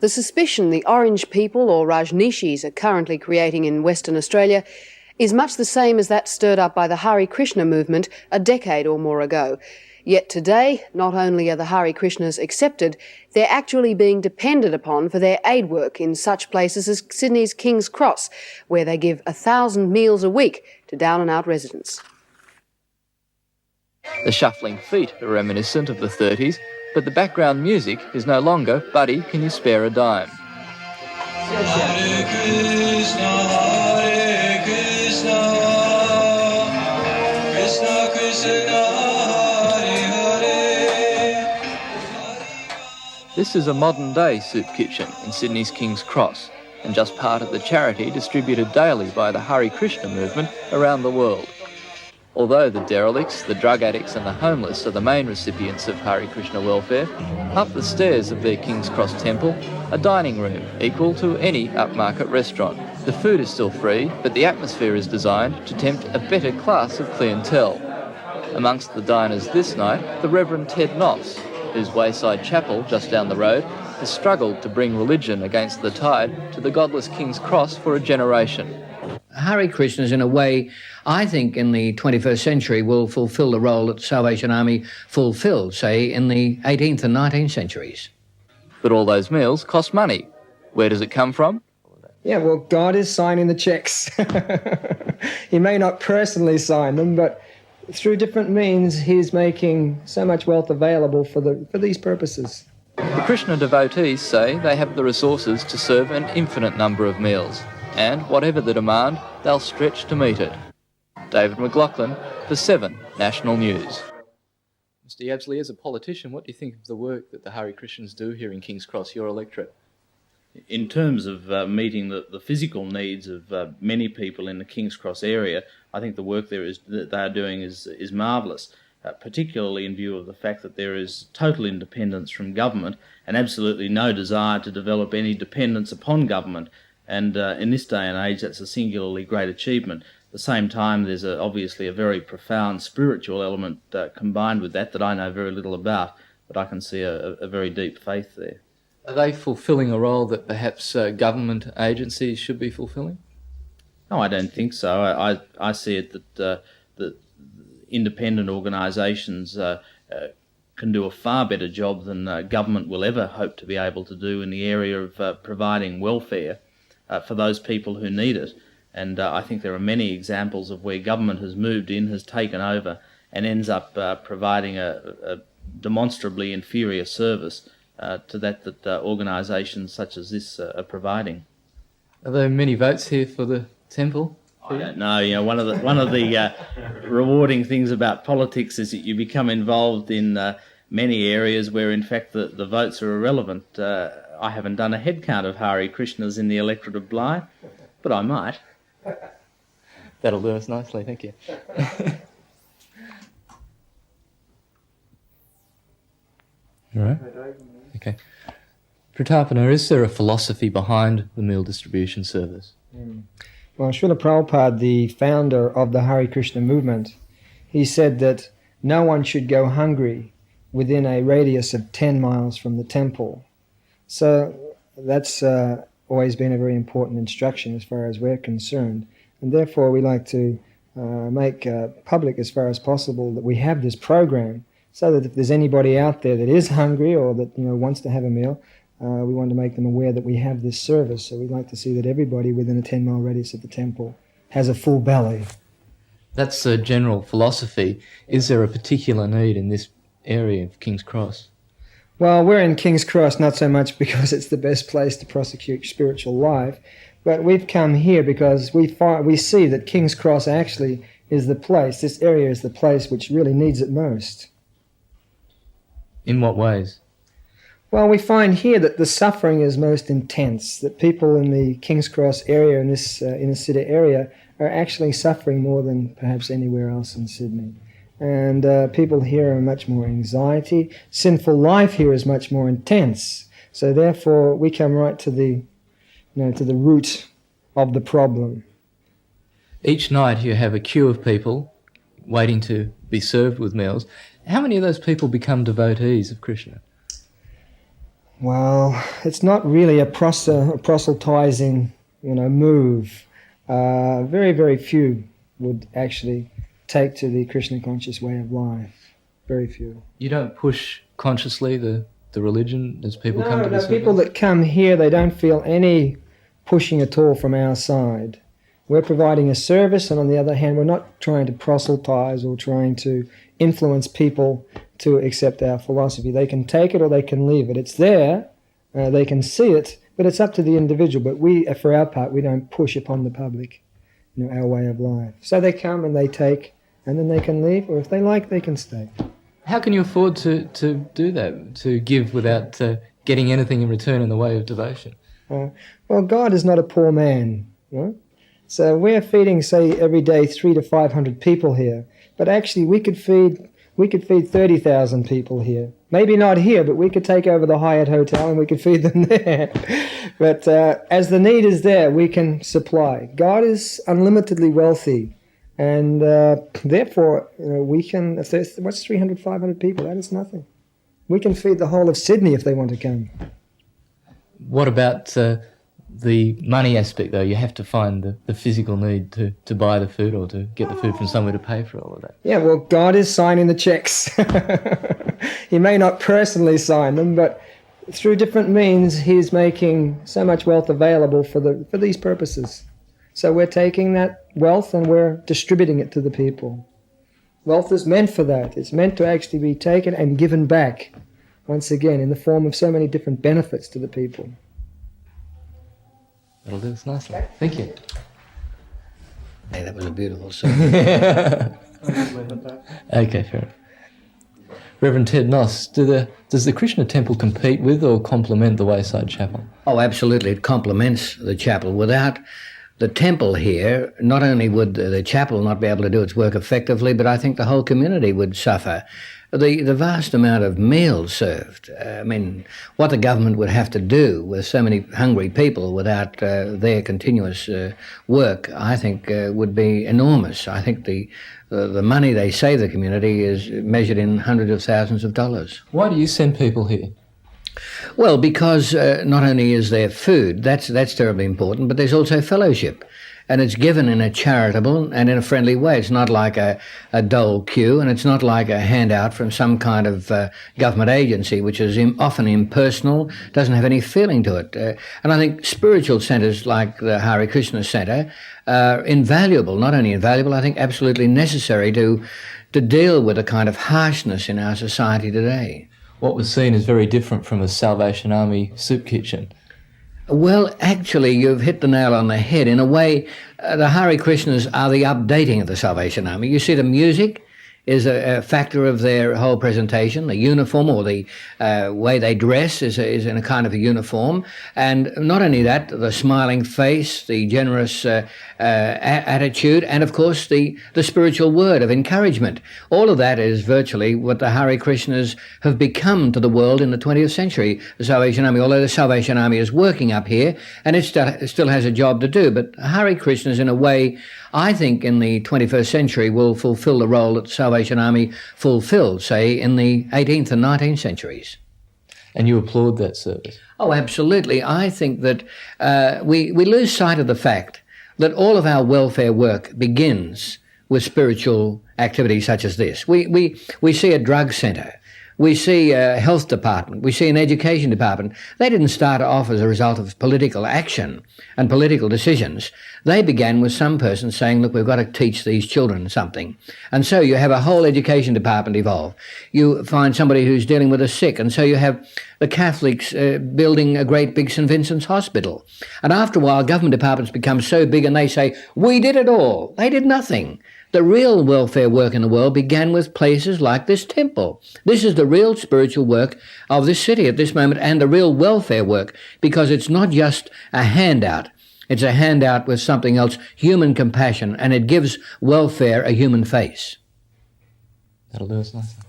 The suspicion the Orange people, or Rajneeshis, are currently creating in Western Australia is much the same as that stirred up by the Hare Krishna movement a decade or more ago. Yet today, not only are the Hare Krishnas accepted, they're actually being depended upon for their aid work in such places as Sydney's King's Cross, where they give 1,000 meals a week to down-and-out residents. The shuffling feet are reminiscent of the 30s, but the background music is no longer "Buddy, can you spare a dime?" Hare Krishna, Hare Krishna, Krishna Krishna, Hare Hare. This is a modern-day soup kitchen in Sydney's King's Cross, and just part of the charity distributed daily by the Hare Krishna movement around the world. Although the derelicts, the drug addicts and the homeless are the main recipients of Hare Krishna welfare, up the stairs of their King's Cross temple, a dining room equal to any upmarket restaurant. The food is still free, but the atmosphere is designed to tempt a better class of clientele. Amongst the diners this night, the Reverend Ted Noffs, whose wayside chapel just down the road has struggled to bring religion against the tide to the godless King's Cross for a generation. Hare Krishnas, in a way, I think in the 21st century will fulfil the role that Salvation Army fulfilled, say, in the 18th and 19th centuries. But all those meals cost money. Where does it come from? Yeah, well, God is signing the checks. He may not personally sign them, but through different means, he's making so much wealth available for these purposes. The Krishna devotees say they have the resources to serve an infinite number of meals, and whatever the demand, they'll stretch to meet it. David McLaughlin for 7 National News. Mr Yabsley, as a politician, what do you think of the work that the Hare Krishnas do here in King's Cross, your electorate? In terms of meeting the physical needs of many people in the King's Cross area, I think the work that they are doing is marvellous, particularly in view of the fact that there is total independence from government and absolutely no desire to develop any dependence upon government. And in this day and age, that's a singularly great achievement. At the same time, there's obviously a very profound spiritual element combined with that I know very little about, but I can see a very deep faith there. Are they fulfilling a role that perhaps government agencies should be fulfilling? No, I don't think so. I see it that independent organisations can do a far better job than government will ever hope to be able to do in the area of providing welfare for those people who need it. And I think there are many examples of where government has moved in, has taken over, and ends up providing a demonstrably inferior service to that organisations such as this are providing. Are there many votes here for the temple? I don't know. You know, one of the rewarding things about politics is that you become involved in many areas where, in fact, the votes are irrelevant. I haven't done a head count of Hare Krishnas in the electorate of Bligh, but I might. That'll do us nicely, thank you. All right. Okay. Pratapana, is there a philosophy behind the meal distribution service? Well, Srila Prabhupada, the founder of the Hare Krishna movement, he said that no one should go hungry within a radius of 10 miles from the temple. So that's always been a very important instruction as far as we're concerned. And therefore we like to make public as far as possible that we have this program, so that if there's anybody out there that is hungry or that wants to have a meal, we want to make them aware that we have this service. So we'd like to see that everybody within a 10-mile radius of the temple has a full belly. That's a general philosophy. Is there a particular need in this area of King's Cross? Well, we're in King's Cross not so much because it's the best place to prosecute spiritual life, but we've come here because we see that King's Cross actually is the place, this area is the place which really needs it most. In what ways? Well, we find here that the suffering is most intense, that people in the King's Cross area, in this inner city area, are actually suffering more than perhaps anywhere else in Sydney. And people here are much more anxiety. Sinful life here is much more intense. So therefore, we come right to the root of the problem. Each night you have a queue of people waiting to be served with meals. How many of those people become devotees of Krishna? Well, it's not really a proselytizing, move. Very, very few would actually take to the Krishna conscious way of life. Very few. You don't push consciously the religion as people come to this? No, people that come here, they don't feel any pushing at all from our side. We're providing a service, and on the other hand, we're not trying to proselytize or trying to influence people to accept our philosophy. They can take it or they can leave it. It's there, they can see it, but it's up to the individual. But we, for our part, we don't push upon the public, our way of life. So they come and they take, and then they can leave, or if they like, they can stay. How can you afford to do that, to give without getting anything in return in the way of devotion? Well, God is not a poor man. So we're feeding, say, every day 300 to 500 people here. But actually, we could feed 30,000 people here. Maybe not here, but we could take over the Hyatt Hotel and we could feed them there. But as the need is there, we can supply. God is unlimitedly wealthy. And therefore, we can, if there's, what's 300, 500 people? That is nothing. We can feed the whole of Sydney if they want to come. What about the money aspect, though? You have to find the physical need to buy the food or to get the food from somewhere to pay for all of that. Yeah, well, God is signing the checks. He may not personally sign them, but through different means, He's making so much wealth available for these purposes. So we're taking that wealth and we're distributing it to the people. Wealth is meant for that. It's meant to actually be taken and given back, once again, in the form of so many different benefits to the people. That'll do us nicely. Thank you. Hey, that was a beautiful song. Okay, fair enough. Reverend Ted Noffs, does the Krishna temple compete with or complement the Wayside Chapel? Oh, absolutely. It complements the chapel. Without the temple here, not only would the chapel not be able to do its work effectively, but I think the whole community would suffer. The vast amount of meals served, what the government would have to do with so many hungry people without their continuous work, I think would be enormous. I think the money they save the community is measured in hundreds of thousands of dollars. Why do you send people here? Well, because not only is there food, that's terribly important, but there's also fellowship. And it's given in a charitable and in a friendly way. It's not like a dole queue, and it's not like a handout from some kind of government agency, which is often impersonal, doesn't have any feeling to it. And I think spiritual centres like the Hare Krishna Centre are invaluable, not only invaluable, I think absolutely necessary to deal with a kind of harshness in our society today. What was seen is very different from a Salvation Army soup kitchen. Well, actually, you've hit the nail on the head. In a way, the Hare Krishnas are the updating of the Salvation Army. You see, the music is a factor of their whole presentation. The uniform or the way they dress is in a kind of a uniform. And not only that, the smiling face, the generous attitude, and of course the spiritual word of encouragement. All of that is virtually what the Hare Krishnas have become to the world in the 20th century, the Salvation Army, although the Salvation Army is working up here and it still has a job to do. But Hare Krishnas, in a way, I think in the 21st century will fulfill the role that the Salvation Army fulfilled, say, in the 18th and 19th centuries. And you applaud that service? Oh, absolutely. I think that we lose sight of the fact that all of our welfare work begins with spiritual activities such as this. We see a drug centre. We see a health department. We see an education department. They didn't start off as a result of political action and political decisions. They began with some person saying, look, we've got to teach these children something. And so you have a whole education department evolve. You find somebody who's dealing with the sick, and so you have the Catholics building a great big St. Vincent's Hospital. And after a while, government departments become so big and they say, we did it all. They did nothing. The real welfare work in the world began with places like this temple. This is the real spiritual work of this city at this moment, and the real welfare work, because it's not just a handout. It's a handout with something else, human compassion, and it gives welfare a human face. That'll do us nicely.